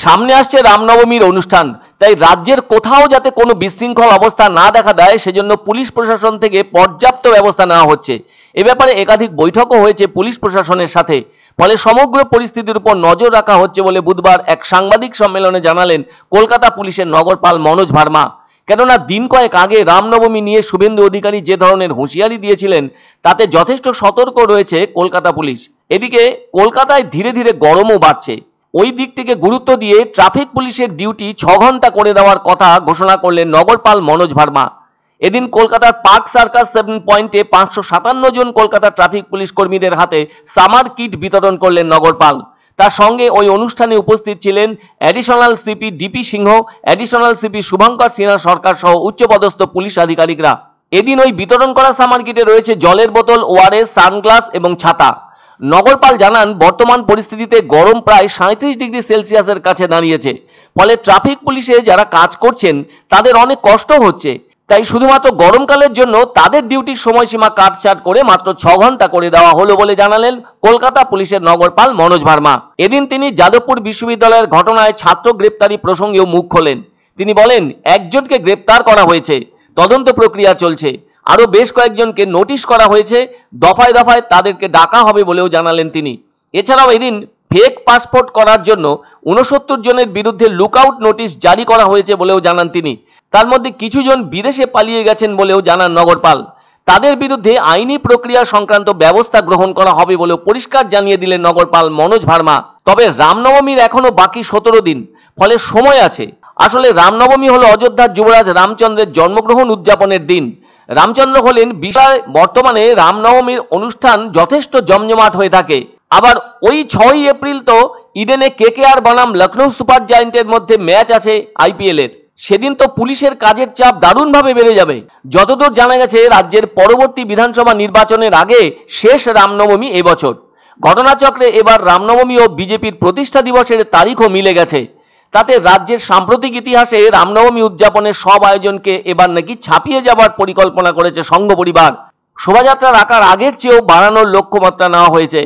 সামনে আসছে রামনবমীর অনুষ্ঠান, তাই রাজ্যের কোথাও যাতে কোনো বিশৃঙ্খল অবস্থা না দেখা দেয় সেজন্য পুলিশ প্রশাসন থেকে পর্যাপ্ত ব্যবস্থা নেওয়া হচ্ছে। এ ব্যাপারে একাধিক বৈঠকও হয়েছে পুলিশ প্রশাসনের সাথে, ফলে সমগ্র পরিস্থিতির উপর নজর রাখা হচ্ছে বলে বুধবার এক সাংবাদিক সম্মেলনে জানালেন কলকাতা পুলিশের নগরপাল মনোজ ভার্মা। কেননা দিন কয়েক আগে রামনবমী নিয়ে শুভেন্দু অধিকারী যে ধরনের হুঁশিয়ারি দিয়েছিলেন তাতে যথেষ্ট সতর্ক রয়েছে কলকাতা পুলিশ। এদিকে কলকাতায় ধীরে ধীরে গরমও বাড়ছে। ওই দিক থেকে গুরুত্ব দিয়ে ট্রাফিক পুলিশের ডিউটি 6 ঘন্টা করে দেওয়ার কথা ঘোষণা করলেন নগরপাল মনোজ ভার্মা। এদিন কলকাতার পার্ক সার্কাস 7 পয়েন্টে 557 জন কলকাতা ট্রাফিক পুলিশ কর্মীদের হাতে সামার কিট বিতরণ করলেন নগরপাল। তার সঙ্গে ওই অনুষ্ঠানে উপস্থিত ছিলেন অ্যাডিশনাল সিপি ডিপি সিংহ, অ্যাডিশনাল সিপি শুভঙ্কর সিনহা সরকার সহ উচ্চপদস্থ পুলিশ আধিকারিকরা। এদিন ওই বিতরণ করা সামার কিটে রয়েছে জলের বোতল, ওআরএস, সানগ্লাস এবং ছাতা। নগরপাল জানান, বর্তমান পরিস্থিতিতে গরম প্রায় 37 ডিগ্রি সেলসিয়াসের কাছে দাঁড়িয়েছে, ফলে ট্রাফিক পুলিশে যারা কাজ করছেন তাদের অনেক কষ্ট হচ্ছে। তাই শুধুমাত্র গরমকালের জন্য তাদের ডিউটির সময়সীমা কাটছাট করে মাত্র 6 ঘন্টা করে দেওয়া হলো বলে জানালেন কলকাতা পুলিশের নগরপাল মনোজ ভার্মা। এদিন তিনি যাদবপুর বিশ্ববিদ্যালয়ের ঘটনায় ছাত্র গ্রেপ্তারি প্রসঙ্গেও মুখ খোলেন। তিনি বলেন, একজনকে গ্রেপ্তার করা হয়েছে, তদন্ত প্রক্রিয়া চলছে, আরো বেশ কয়েকজনকে নোটিশ করা হয়েছে, দফায় দফায় তাদেরকে ডাকা হবে বলেও জানালেন তিনি। এছাড়াও এদিন ফেক পাসপোর্ট করার জন্য 69 জনের বিরুদ্ধে লুকআউট নোটিশ জারি করা হয়েছে বলেও জানান তিনি। তার মধ্যে কিছু জন বিদেশে পালিয়ে গেছেন বলেও জানান নগরপাল। তাদের বিরুদ্ধে আইনি প্রক্রিয়া সংক্রান্ত ব্যবস্থা গ্রহণ করা হবে বলেও পরিষ্কার জানিয়ে দিলেন নগরপাল মনোজ ভার্মা। তবে রামনবমীর এখনো বাকি 17 দিন, ফলে সময় আছে। আসলে রামনবমী হলো অযোধ্যার যুবরাজ রামচন্দ্রের জন্মগ্রহণ উদযাপনের দিন। রামচন্দ্র হলেন বিশাল। বর্তমানে রামনবমীর অনুষ্ঠান যথেষ্ট জমজমাট হয়ে থাকে। আবার ওই 6 এপ্রিল তো ইডেনে কেকেআর বনাম লখনৌ সুপার জায়ান্টের মধ্যে ম্যাচ আছে আইপিএল এর। সেদিন তো পুলিশের কাজের চাপ দারুণভাবে বেড়ে যাবে। যতদূর জানা গেছে, রাজ্যের পরবর্তী বিধানসভা নির্বাচনের আগে শেষ রামনবমী এবছর। ঘটনাচক্রে এবার রামনবমী ও বিজেপির প্রতিষ্ঠা দিবসের তারিখও মিলে গেছে। তাতে রাজ্যের সাম্প্রতিক ইতিহাসে রামনবমী উদযাপনের সব আয়োজনকে এবার নাকি ছাপিয়ে যাবার পরিকল্পনা করেছে সংঘ পরিবার। শোভাযাত্রার আকার আগের চেয়েও বাড়ানোর লক্ষ্যমাত্রা নেওয়া হয়েছে।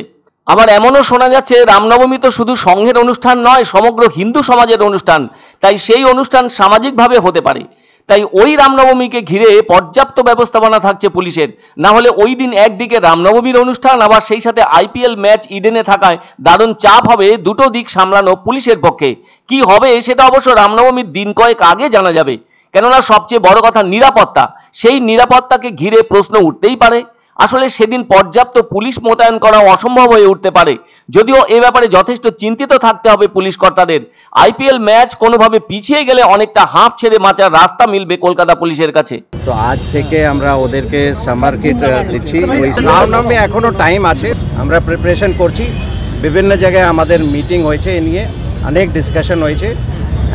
আবার এমনও শোনা যাচ্ছে, রামনবমী তো শুধু সংঘের অনুষ্ঠান নয়, সমগ্র হিন্দু সমাজের অনুষ্ঠান। তাই সেই অনুষ্ঠান সামাজিকভাবে হতে পারে। তাই ওই রামনবমীকে ঘিরে পর্যাপ্ত ব্যবস্থাপনা থাকছে পুলিশের। না হলে ওই দিন একদিকে রামনবমীর অনুষ্ঠান, আবার সেই সাথে আইপিএল ম্যাচ ইডেনে থাকায় দারুণ চাপ হবে দুটো দিক সামলানো পুলিশের পক্ষে। কি হবে সেটা অবশ্য রামনবমীর দিন কয়েক আগে জানা যাবে। কেননা সবচেয়ে বড় কথা নিরাপত্তা। সেই নিরাপত্তাকে ঘিরে প্রশ্ন উঠতেই পারে। আসলে সেদিন পর্যাপ্ত পুলিশ মোতায়েন করা অসম্ভব হয়ে উঠতে পারে, যদিও এ ব্যাপারে যথেষ্ট চিন্তিত থাকতে হবে পুলিশ কর্তাদের। আইপিএল ম্যাচ কোনোভাবে পিছিয়ে গেলে অনেকটা হাঁফ ছেড়ে বাঁচার রাস্তা মিলবে কলকাতা পুলিশের কাছে। তো আজ থেকে আমরা ওদেরকে সামার কিট দিচ্ছি। রামনবমী এখনো টাইম আছে, আমরা প্রিপারেশন করছি। বিভিন্ন জায়গায় আমাদের মিটিং হয়েছে, এ নিয়ে অনেক ডিসকাশন হয়েছে।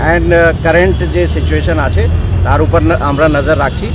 অ্যান্ড কারেন্ট যে সিচুয়েশন আছে তার উপর আমরা নজর রাখছি।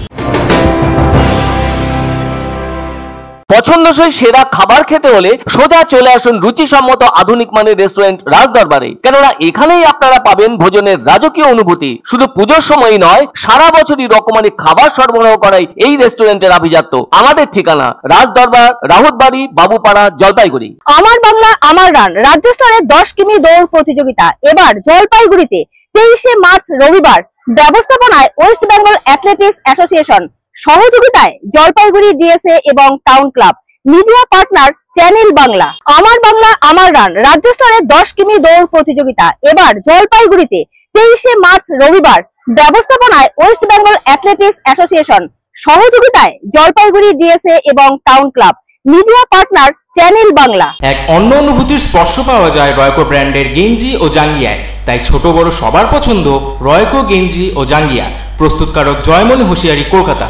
পছন্দসই সেরা খাবার খেতে হলে সোজা চলে আসুন রুচিসম্মত আধুনিক মানের রেস্টুরেন্ট রাজদরবারে। কেননা এখানেই আপনারা পাবেন ভোজনের রাজকীয় অনুভূতি। শুধু পুজোর সময়ই নয়, সারা বছরই রকমারি খাবার সরবরাহ করাই এই রেস্টুরেন্টের আভিজাত্য। আমাদের ঠিকানা রাজদরবার, রাহুতবাড়ি, বাবুপাড়া, জলপাইগুড়ি। আমার বাংলা আমার রান রাজ্য স্তরে 10 কিমি দৌড় প্রতিযোগিতা এবার জলপাইগুড়িতে 23শে মার্চ রবিবার। ব্যবস্থাপনায় ওয়েস্ট বেঙ্গল অ্যাথলেটিক্স অ্যাসোসিয়েশন, সহযোগিতায় জলপাইগুড়ি ডিএসএ এবং town club, media partner channel Bangla. আমার বাংলা আমার রান রাজ্য স্তরে 10 কিমি দৌড় প্রতিযোগিতা এবার জলপাইগুড়িতে 23শে মার্চ রবিবার। ব্যবস্থাপনায় ওয়েস্ট বেঙ্গল অ্যাথলেটিক্স অ্যাসোসিয়েশন, সহযোগিতায় জলপাইগুড়ি ডিএসএ এবং town club, media partner channel Bangla. এক অন্য অনুভূতির স্পর্শ পাওয়া যায় রয়কো ব্র্যান্ডের গেঞ্জি ও জাঙ্গিয়ায়। তাই ছোট বড় সবার পছন্দ রয়কো গেঞ্জি ও জাঙ্গিয়া। প্রস্তুতকারক জয়মনি হুঁশিয়ারি, কলকাতা।